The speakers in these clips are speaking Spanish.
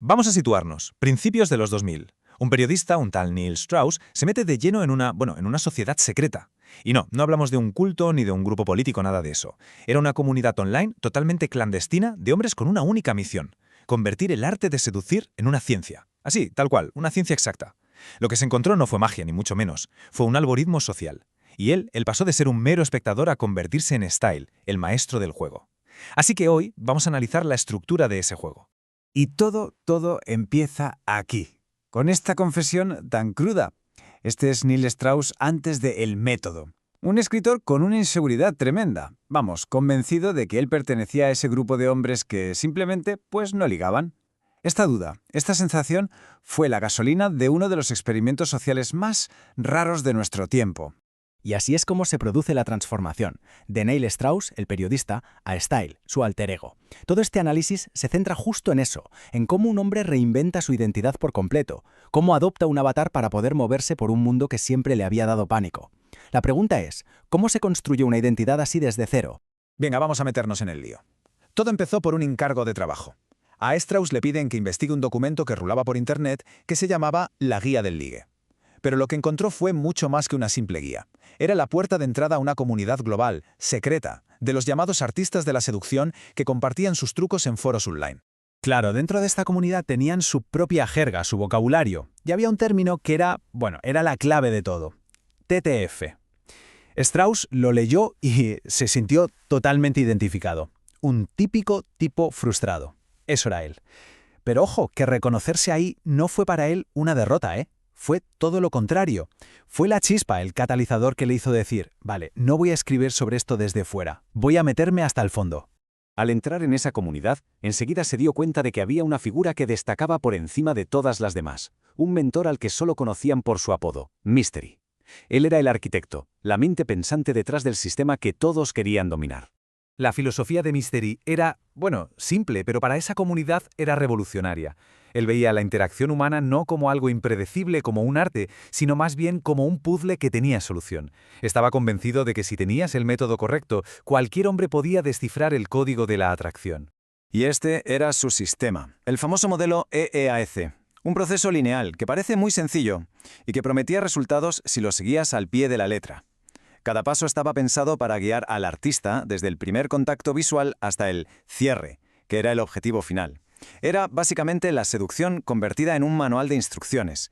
Vamos a situarnos. Principios de los 2000. Un periodista, un tal Neil Strauss, se mete de lleno en una sociedad secreta. Y no hablamos de un culto ni de un grupo político, nada de eso. Era una comunidad online totalmente clandestina de hombres con una única misión: convertir el arte de seducir en una ciencia. Así, tal cual, una ciencia exacta. Lo que se encontró no fue magia, ni mucho menos. Fue un algoritmo social. Y él pasó de ser un mero espectador a convertirse en Style, el maestro del juego. Así que hoy vamos a analizar la estructura de ese juego. Y todo empieza aquí, con esta confesión tan cruda. Este es Neil Strauss antes de El Método. Un escritor con una inseguridad tremenda. Vamos, convencido de que él pertenecía a ese grupo de hombres que simplemente, pues, no ligaban. Esta duda, esta sensación, fue la gasolina de uno de los experimentos sociales más raros de nuestro tiempo. Y así es como se produce la transformación, de Neil Strauss, el periodista, a Style, su alter ego. Todo este análisis se centra justo en eso, en cómo un hombre reinventa su identidad por completo, cómo adopta un avatar para poder moverse por un mundo que siempre le había dado pánico. La pregunta es, ¿cómo se construye una identidad así desde cero? Venga, vamos a meternos en el lío. Todo empezó por un encargo de trabajo. A Strauss le piden que investigue un documento que rulaba por internet que se llamaba La Guía del Ligue. Pero lo que encontró fue mucho más que una simple guía. Era la puerta de entrada a una comunidad global, secreta, de los llamados artistas de la seducción que compartían sus trucos en foros online. Claro, dentro de esta comunidad tenían su propia jerga, su vocabulario, y había un término que era la clave de todo: TTF. Strauss lo leyó y se sintió totalmente identificado. Un típico tipo frustrado. Eso era él. Pero ojo, que reconocerse ahí no fue para él una derrota, ¿eh? Fue todo lo contrario. Fue la chispa, el catalizador que le hizo decir: vale, no voy a escribir sobre esto desde fuera, voy a meterme hasta el fondo. Al entrar en esa comunidad, enseguida se dio cuenta de que había una figura que destacaba por encima de todas las demás, un mentor al que solo conocían por su apodo, Mystery. Él era el arquitecto, la mente pensante detrás del sistema que todos querían dominar. La filosofía de Mystery era, simple, pero para esa comunidad era revolucionaria. Él veía la interacción humana no como algo impredecible, como un arte, sino más bien como un puzzle que tenía solución. Estaba convencido de que si tenías el método correcto, cualquier hombre podía descifrar el código de la atracción. Y este era su sistema, el famoso modelo EEAC. Un proceso lineal que parece muy sencillo y que prometía resultados si lo seguías al pie de la letra. Cada paso estaba pensado para guiar al artista desde el primer contacto visual hasta el cierre, que era el objetivo final. Era básicamente la seducción convertida en un manual de instrucciones.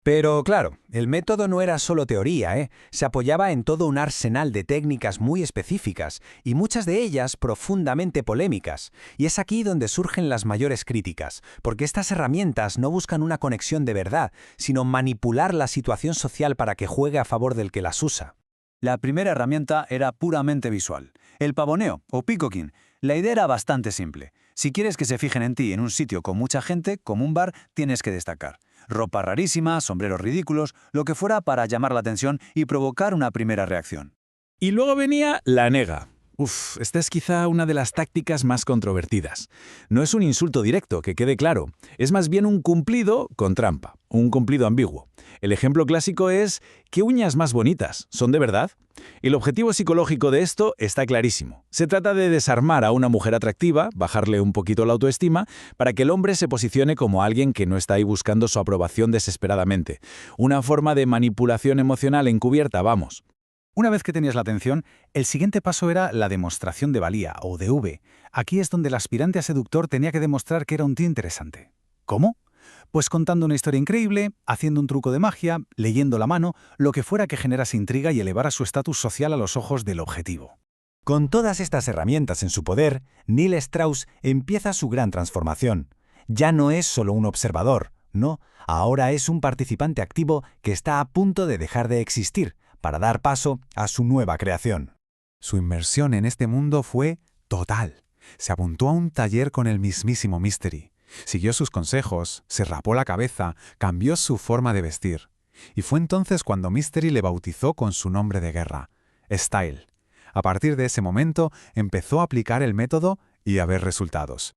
Pero claro, el método no era solo teoría, ¿eh? Se apoyaba en todo un arsenal de técnicas muy específicas, y muchas de ellas profundamente polémicas. Y es aquí donde surgen las mayores críticas, porque estas herramientas no buscan una conexión de verdad, sino manipular la situación social para que juegue a favor del que las usa. La primera herramienta era puramente visual. El pavoneo, o peacocking. La idea era bastante simple. Si quieres que se fijen en ti en un sitio con mucha gente, como un bar, tienes que destacar. Ropa rarísima, sombreros ridículos, lo que fuera para llamar la atención y provocar una primera reacción. Y luego venía la nega. Esta es quizá una de las tácticas más controvertidas. No es un insulto directo, que quede claro. Es más bien un cumplido con trampa, un cumplido ambiguo. El ejemplo clásico es: ¿qué uñas más bonitas? ¿Son de verdad? El objetivo psicológico de esto está clarísimo. Se trata de desarmar a una mujer atractiva, bajarle un poquito la autoestima, para que el hombre se posicione como alguien que no está ahí buscando su aprobación desesperadamente. Una forma de manipulación emocional encubierta, vamos. Una vez que tenías la atención, el siguiente paso era la demostración de valía, o DV. Aquí es donde el aspirante a seductor tenía que demostrar que era un tío interesante. ¿Cómo? Pues contando una historia increíble, haciendo un truco de magia, leyendo la mano, lo que fuera que generase intriga y elevara su estatus social a los ojos del objetivo. Con todas estas herramientas en su poder, Neil Strauss empieza su gran transformación. Ya no es solo un observador, no, ahora es un participante activo que está a punto de dejar de existir, para dar paso a su nueva creación. Su inmersión en este mundo fue total. Se apuntó a un taller con el mismísimo Mystery. Siguió sus consejos, se rapó la cabeza, cambió su forma de vestir. Y fue entonces cuando Mystery le bautizó con su nombre de guerra, Style. A partir de ese momento empezó a aplicar el método y a ver resultados.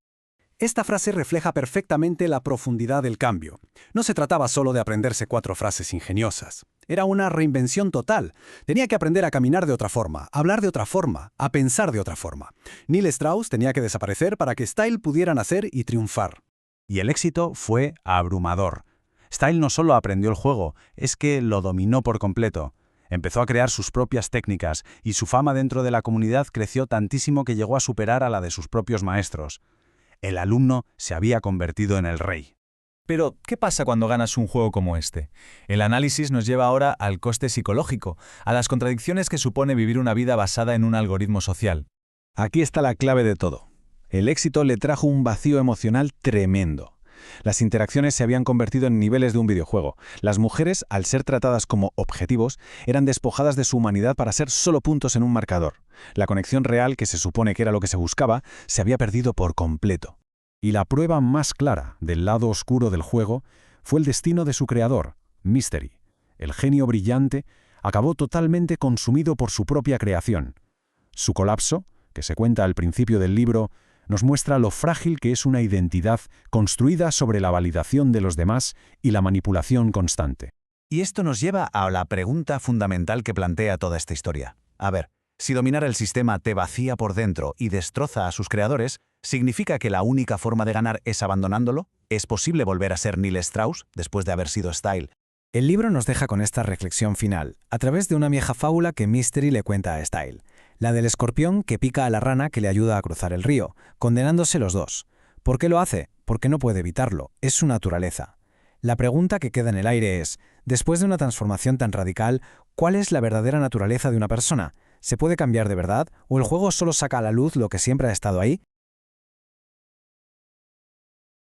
Esta frase refleja perfectamente la profundidad del cambio. No se trataba solo de aprenderse 4 frases ingeniosas. Era una reinvención total. Tenía que aprender a caminar de otra forma, a hablar de otra forma, a pensar de otra forma. Neil Strauss tenía que desaparecer para que Style pudiera nacer y triunfar. Y el éxito fue abrumador. Style no solo aprendió el juego, es que lo dominó por completo. Empezó a crear sus propias técnicas y su fama dentro de la comunidad creció tantísimo que llegó a superar a la de sus propios maestros. El alumno se había convertido en el rey. Pero, ¿qué pasa cuando ganas un juego como este? El análisis nos lleva ahora al coste psicológico, a las contradicciones que supone vivir una vida basada en un algoritmo social. Aquí está la clave de todo. El éxito le trajo un vacío emocional tremendo. Las interacciones se habían convertido en niveles de un videojuego. Las mujeres, al ser tratadas como objetivos, eran despojadas de su humanidad para ser solo puntos en un marcador. La conexión real, que se supone que era lo que se buscaba, se había perdido por completo. Y la prueba más clara del lado oscuro del juego fue el destino de su creador, Mystery. El genio brillante acabó totalmente consumido por su propia creación. Su colapso, que se cuenta al principio del libro, nos muestra lo frágil que es una identidad construida sobre la validación de los demás y la manipulación constante. Y esto nos lleva a la pregunta fundamental que plantea toda esta historia. A ver, si dominar el sistema te vacía por dentro y destroza a sus creadores, ¿significa que la única forma de ganar es abandonándolo? ¿Es posible volver a ser Neil Strauss después de haber sido Style? El libro nos deja con esta reflexión final, a través de una vieja fábula que Mystery le cuenta a Style, la del escorpión que pica a la rana que le ayuda a cruzar el río, condenándose los dos. ¿Por qué lo hace? Porque no puede evitarlo, es su naturaleza. La pregunta que queda en el aire es, después de una transformación tan radical, ¿cuál es la verdadera naturaleza de una persona? ¿Se puede cambiar de verdad? ¿O el juego solo saca a la luz lo que siempre ha estado ahí?